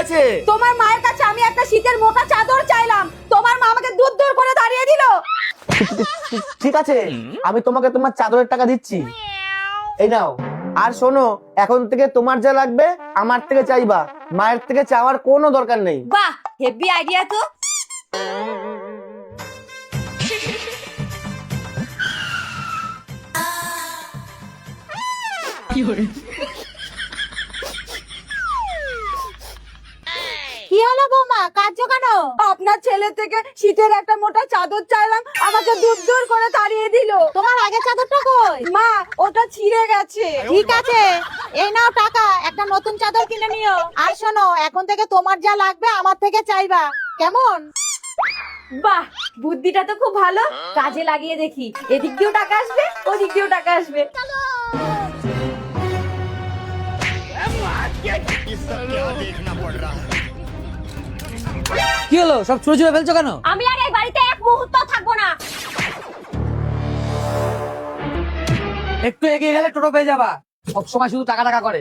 আছে? তোমার মায়ের কাছে আমি একটা শীতের মোটা চাদর চাইলাম, তোমার মা আমাকে দূর দূর করে দাঁড়িয়ে দিল। ঠিক আছে, আমি তোমাকে তোমার চাদরের টাকা দিচ্ছি, এই নাও। আর শোনো, এখন থেকে তোমার যা লাগবে আমার থেকে চাইবা, মায়ের থেকে চাওয়ার কোনো দরকার নেই। বাহ, হেভি আইডিয়া তো। কি হলো বৌমা, কাঁদছো কেন? আপনার ছেলে থেকে শীতের একটা মোটা চাদর চাইলাম, আমাকে দূর দূর করে তাড়িয়ে দিল। তোমার আগের চাদরটা কই? মা, ওটা ছিঁড়ে গেছে। ঠিক আছে, এই নাও টাকা, একটা নতুন চাদর কিনে নিও। আর শোনো, এখন থেকে তোমার যা লাগবে আমার থেকে চাইবা, কেমন? বাহ, বুদ্ধিটা তো খুব ভালো, কাজে লাগিয়ে দেখি। এদিক দিয়েও টাকা আসবে, ওদিক দিয়েও টাকা আসবে। কি হলো, সব ছুঁড়ে ছুঁড়ে ফেলছো কেন? আমি আর এই বাড়িতে এক মুহূর্ত থাকবো না। একটু এগিয়ে গেলে টোটো পেয়ে যাবা, সবসময় শুধু টাকা টাকা করে।